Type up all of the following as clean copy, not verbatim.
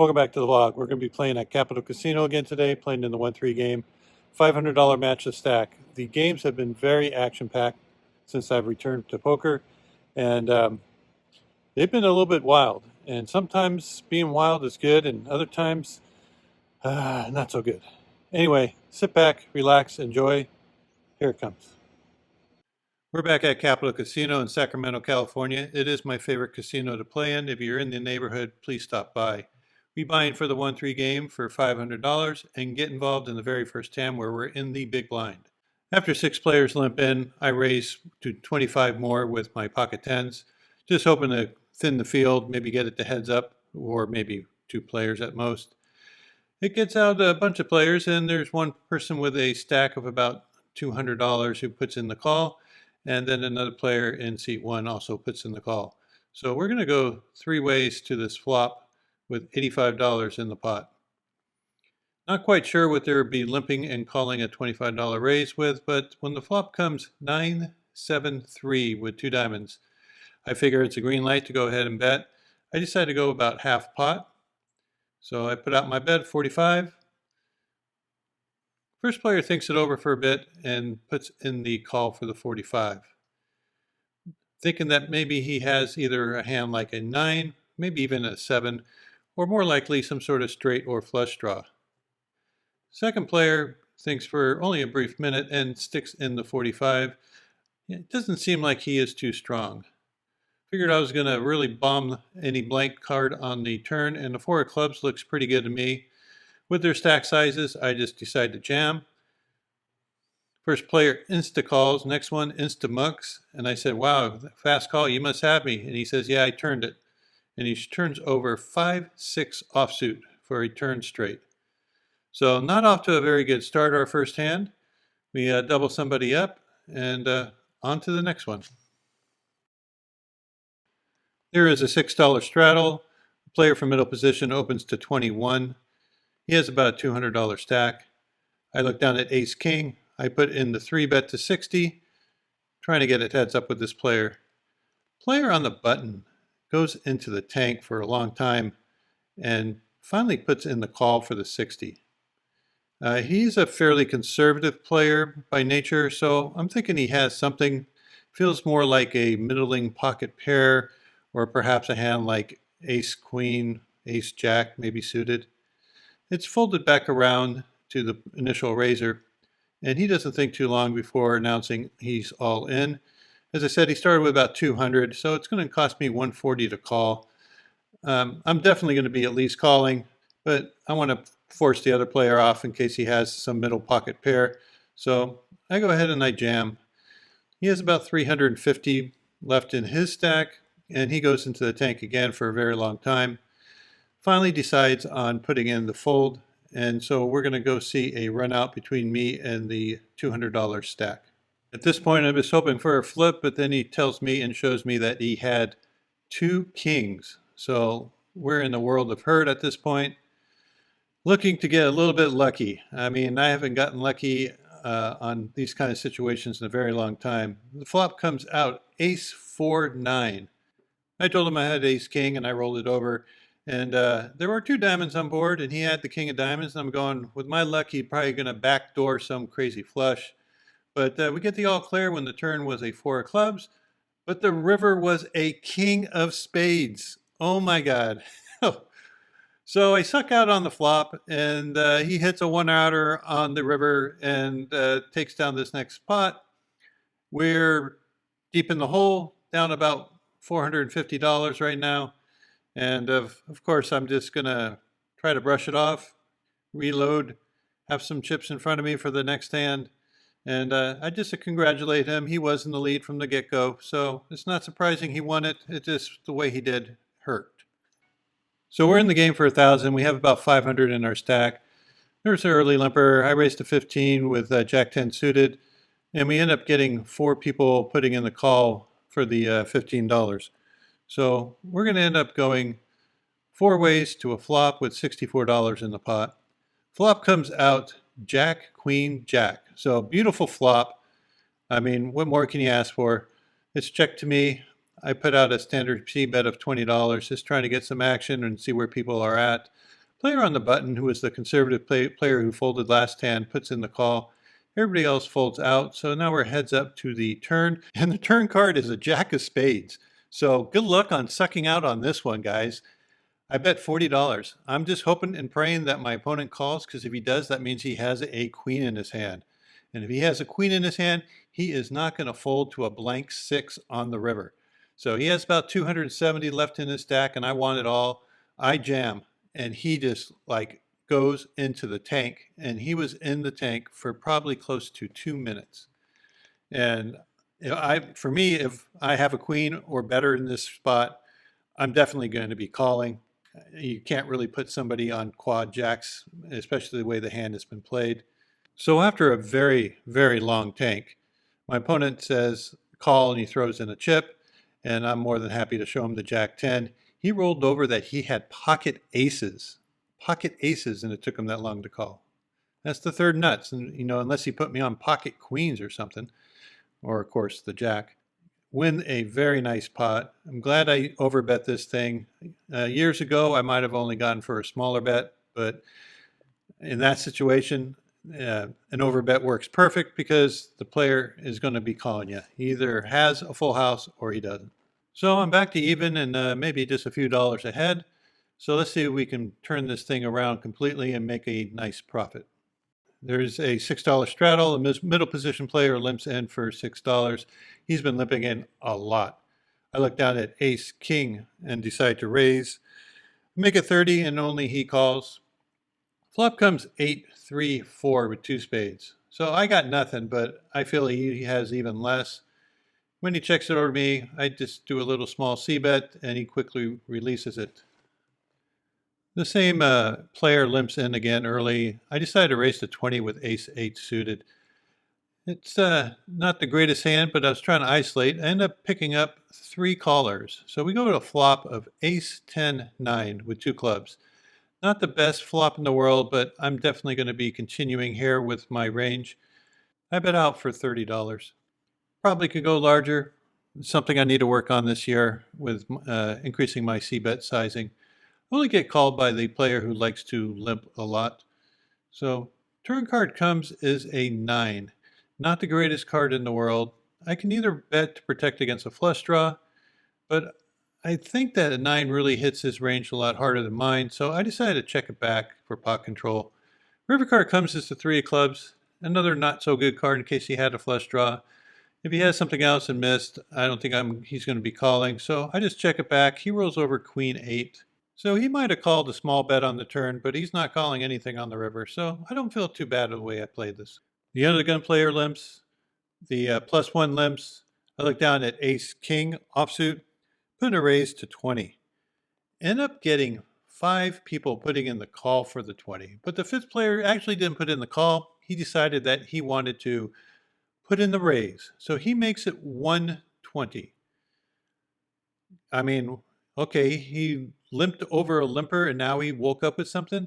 Welcome back to the vlog. We're going to be playing at Capital Casino again today, playing in the 1-3 game. $500 match to stack. The games have been very action-packed since I've returned to poker, and they've been a little bit wild. And sometimes being wild is good, and other times, not so good. Anyway, sit back, relax, enjoy. Here it comes. We're back at Capital Casino in Sacramento, California. It is my favorite casino to play in. If you're in the neighborhood, please stop by. We buy in for the 1-3 game for $500 and get involved in the very first hand where we're in the big blind. After 6 players limp in, I raise to 25 more with my pocket tens, just hoping to thin the field, maybe get it to heads up, or maybe 2 players at most. It gets out a bunch of players, and there's one person with a stack of about $200 who puts in the call, and then another player in seat 1 also puts in the call. So we're going to go 3 ways to this flop with $85 in the pot. Not quite sure what there would be limping and calling a $25 raise with, but when the flop comes 9-7-3 with 2 diamonds, I figure it's a green light to go ahead and bet. I decided to go about half pot. So I put out my bet, 45. First player thinks it over for a bit and puts in the call for the 45. Thinking that maybe he has either a hand like a 9, maybe even a 7, or more likely some sort of straight or flush draw. Second player thinks for only a brief minute and sticks in the 45. It doesn't seem like he is too strong. Figured I was going to really bomb any blank card on the turn, and the 4 of clubs looks pretty good to me. With their stack sizes, I just decide to jam. First player insta calls, next one insta mucks, and I said, wow, fast call, you must have me. And he says, yeah, I turned it. And he turns over 5-6 offsuit for a turn straight. So not off to a very good start our first hand. We double somebody up and on to the next one. There is a $6 straddle. The player from middle position opens to 21. He has about a $200 stack. I look down at ace king. I put in the 3 bet to 60, trying to get it heads up with this player. Player on the button goes into the tank for a long time and finally puts in the call for the 60. He's a fairly conservative player by nature, so I'm thinking he has something. Feels more like a middling pocket pair, or perhaps a hand like ace queen, ace jack, maybe suited. It's folded back around to the initial raiser, and he doesn't think too long before announcing he's all in. As I said, he started with about 200, so it's going to cost me 140 to call. I'm definitely going to be at least calling, but I want to force the other player off in case he has some middle pocket pair. So I go ahead and I jam. He has about 350 left in his stack, and he goes into the tank again for a very long time. Finally decides on putting in the fold, and so we're going to go see a run out between me and the $200 stack. At this point, I was hoping for a flip, but then he tells me and shows me that he had 2 kings. So we're in the world of hurt at this point. Looking to get a little bit lucky. I mean, I haven't gotten lucky on these kind of situations in a very long time. The flop comes out ace 4-9. I told him I had ace king and I rolled it over. And there were 2 diamonds on board and he had the king of diamonds. And I'm going, with my luck, he's probably going to backdoor some crazy flush. But we get the all clear when the turn was a 4 of clubs. But the river was a king of spades. Oh my God. So I suck out on the flop, and he hits a 1-outer on the river and takes down this next pot. We're deep in the hole, down about $450 right now. And of course, I'm just going to try to brush it off, reload, have some chips in front of me for the next hand. And I just congratulate him. He was in the lead from the get-go, so it's not surprising he won it. It's just the way he did hurt. So we're in the game for 1,000. We have about 500 in our stack. There's an early limper. I raised to 15 with Jack 10 suited, and we end up getting 4 people putting in the call for the $15. So we're going to end up going 4 ways to a flop with $64 in the pot. Flop comes out Jack, Queen, Jack. So beautiful flop. I mean, what more can you ask for? It's check to me. I put out a standard C bet of $20, just trying to get some action and see where people are at. Player on the button, who was the conservative player who folded last hand, puts in the call. Everybody else folds out, so now we're heads up to the turn, and the turn card is a jack of spades. So good luck on sucking out on this one, guys. I bet $40. I'm just hoping and praying that my opponent calls, because if he does, that means he has a queen in his hand. And if he has a queen in his hand, he is not going to fold to a blank 6 on the river. So he has about 270 left in his stack, and I want it all. I jam, and he just like goes into the tank, and he was in the tank for probably close to 2 minutes. And for me, if I have a queen or better in this spot, I'm definitely going to be calling. You can't really put somebody on quad jacks, especially the way the hand has been played. So after a very, very long tank, my opponent says call and he throws in a chip, and I'm more than happy to show him the jack 10. He rolled over that he had pocket aces, and it took him that long to call. That's the third nuts, and unless he put me on pocket queens or something, or of course the jack. Win a very nice pot. I'm glad I overbet this thing. Years ago, I might have only gone for a smaller bet, but in that situation, an overbet works perfect because the player is going to be calling you. He either has a full house or he doesn't. So I'm back to even and maybe just a few dollars ahead. So let's see if we can turn this thing around completely and make a nice profit. There's a $6 straddle. A middle position player limps in for $6. He's been limping in a lot. I look down at ace king and decide to raise. Make it 30 and only he calls. Flop comes 8, 3, 4 with 2 spades. So I got nothing, but I feel he has even less. When he checks it over to me, I just do a little small C bet and he quickly releases it. The same player limps in again early. I decided to raise to 20 with ace-8 suited. It's not the greatest hand, but I was trying to isolate. I end up picking up 3 callers. So we go to a flop of ace-10-9 with 2 clubs. Not the best flop in the world, but I'm definitely going to be continuing here with my range. I bet out for $30. Probably could go larger. It's something I need to work on this year with increasing my C-bet sizing. Only get called by the player who likes to limp a lot. So turn card comes is a 9. Not the greatest card in the world. I can either bet to protect against a flush draw, but I think that a 9 really hits his range a lot harder than mine, so I decided to check it back for pot control. River card comes is the 3 of clubs. Another not so good card in case he had a flush draw. If he has something else and missed, I don't think he's going to be calling, so I just check it back. He rolls over queen 8. So he might have called a small bet on the turn, but he's not calling anything on the river, so I don't feel too bad of the way I played this. The under the gun player limps, the +1 limps. I look down at ace king offsuit, put a raise to 20. End up getting 5 people putting in the call for the 20, but the 5th player actually didn't put in the call. He decided that he wanted to put in the raise, so he makes it 120. I mean, okay, he limped over a limper and now he woke up with something.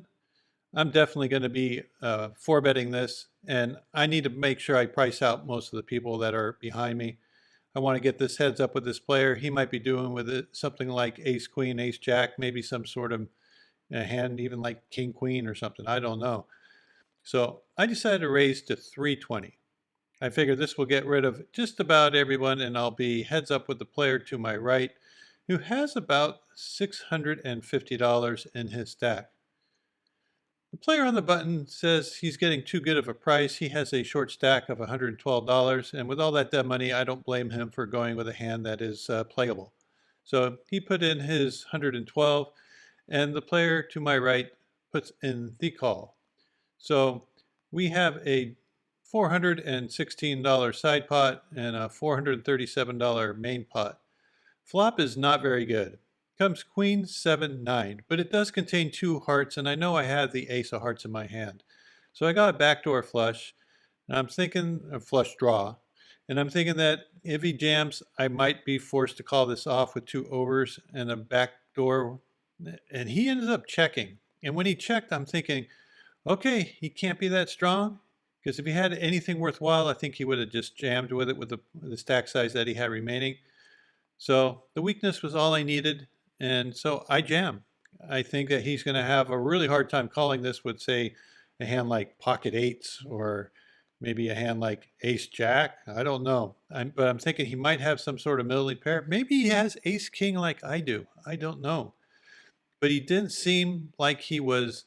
I'm definitely going to be 4-betting this, and I need to make sure I price out most of the people that are behind me. I want to get this heads up with this player. He might be doing with it something like ace queen, ace jack, maybe some sort of hand, even like king queen or something. I don't know. So I decided to raise to 320. I figure this will get rid of just about everyone, and I'll be heads up with the player to my right, who has about $650 in his stack. The player on the button says he's getting too good of a price. He has a short stack of $112, and with all that dead money, I don't blame him for going with a hand that is playable. So he put in his 112, and the player to my right puts in the call. So we have a $416 side pot and a $437 main pot. Flop is not very good. Comes queen 7 9, but it does contain 2 hearts, and I know I have the ace of hearts in my hand. So I got a backdoor flush, and I'm thinking a flush draw, and I'm thinking that if he jams, I might be forced to call this off with 2 overs and a backdoor, and he ended up checking. And when he checked, I'm thinking, okay, he can't be that strong, because if he had anything worthwhile, I think he would have just jammed with it with the stack size that he had remaining. So the weakness was all I needed, and so I jam. I think that he's going to have a really hard time calling this with, say, a hand like pocket eights or maybe a hand like ace jack. I don't know. But I'm thinking he might have some sort of middle lead pair. Maybe he has ace king like I do. I don't know. But he didn't seem like he was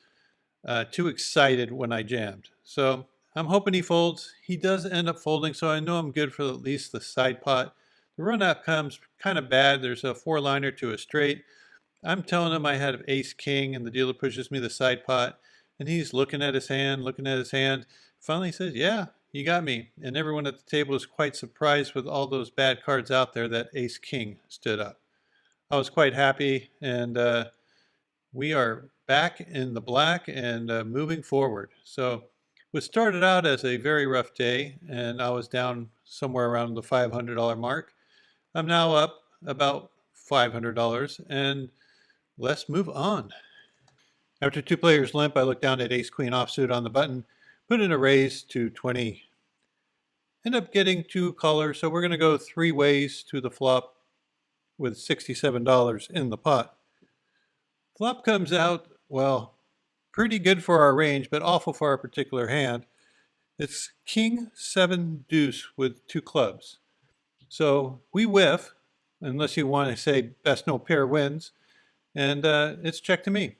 too excited when I jammed. So I'm hoping he folds. He does end up folding, so I know I'm good for at least the side pot. The run out comes kind of bad. There's a four liner to a straight. I'm telling him I had ace king, and the dealer pushes me the side pot, and he's looking at his hand, looking at his hand. Finally says, "Yeah, you got me." And everyone at the table was quite surprised with all those bad cards out there that ace king stood up. I was quite happy, and we are back in the black and moving forward. So it started out as a very rough day, and I was down somewhere around the $500 mark. I'm now up about $500, and let's move on. After two players limp, I look down at ace queen offsuit on the button, put in a raise to 20. End up getting two callers, so we're going to go three ways to the flop with $67 in the pot. Flop comes out, well, pretty good for our range, but awful for our particular hand. It's king, seven, deuce with two clubs. So we whiff, unless you want to say best no pair wins, and it's check to me.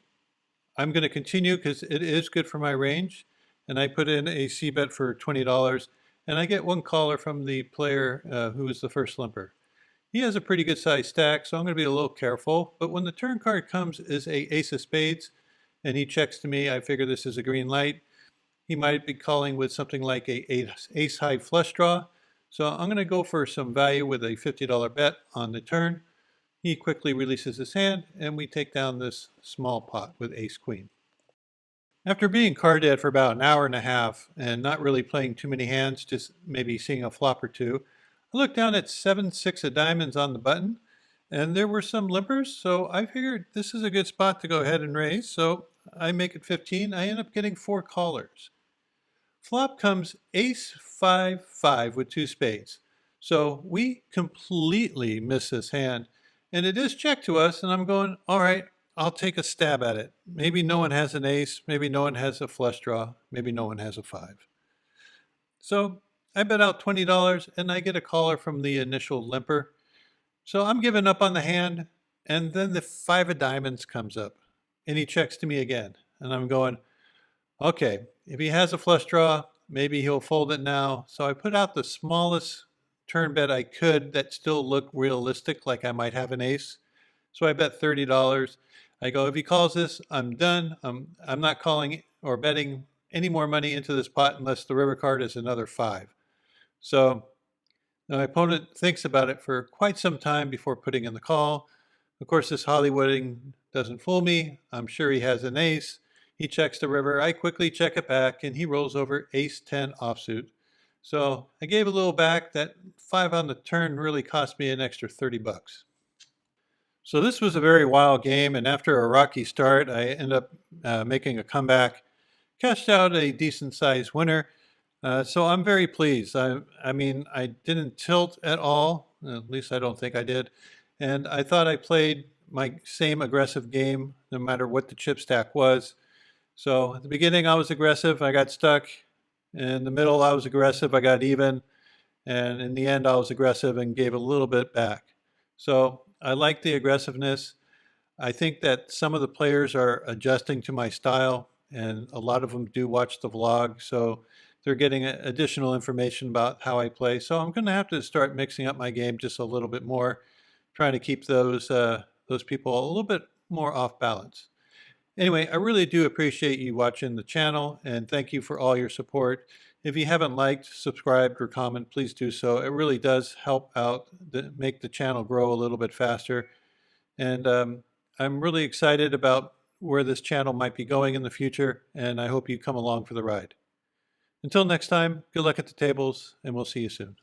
I'm going to continue because it is good for my range, and I put in a C bet for $20, and I get one caller from the player who is the first limper. He has a pretty good sized stack, so I'm going to be a little careful. But when the turn card comes is a ace of spades, and he checks to me, I figure this is a green light. He might be calling with something like a ace high flush draw. So I'm going to go for some value with a $50 bet on the turn. He quickly releases his hand, and we take down this small pot with ace queen. After being card dead for about an hour and a half and not really playing too many hands, just maybe seeing a flop or two, I looked down at 7-6 of diamonds on the button, and there were some limpers, so I figured this is a good spot to go ahead and raise, so I make it 15. I end up getting four callers. Flop comes ace 5-5 with two spades. So we completely miss this hand, and it is check to us, and I'm going, all right, I'll take a stab at it. Maybe no one has an ace, maybe no one has a flush draw, maybe no one has a five. So I bet out $20, and I get a caller from the initial limper. So I'm giving up on the hand, and then the five of diamonds comes up, and he checks to me again, and I'm going, okay, if he has a flush draw, maybe he'll fold it now. So I put out the smallest turn bet I could that still looked realistic, like I might have an ace. So I bet $30. I go, if he calls this, I'm done. I'm not calling or betting any more money into this pot unless the river card is another five. So my opponent thinks about it for quite some time before putting in the call. Of course, this Hollywooding doesn't fool me. I'm sure he has an ace. He checks the river. I quickly check it back, and he rolls over ace 10 offsuit. So I gave a little back. That five on the turn really cost me an extra $30. So this was a very wild game, and after a rocky start, I ended up making a comeback, cashed out a decent-sized winner. So I'm very pleased. I mean, I didn't tilt at all. At least I don't think I did. And I thought I played my same aggressive game no matter what the chip stack was. So at the beginning, I was aggressive. I got stuck. In the middle, I was aggressive. I got even. And in the end, I was aggressive and gave a little bit back. So I like the aggressiveness. I think that some of the players are adjusting to my style, and a lot of them do watch the vlog. So they're getting additional information about how I play. So I'm going to have to start mixing up my game just a little bit more, trying to keep those people a little bit more off balance. Anyway, I really do appreciate you watching the channel, and thank you for all your support. If you haven't liked, subscribed, or commented, please do so. It really does help out, make the channel grow a little bit faster. And I'm really excited about where this channel might be going in the future, and I hope you come along for the ride. Until next time, good luck at the tables, and we'll see you soon.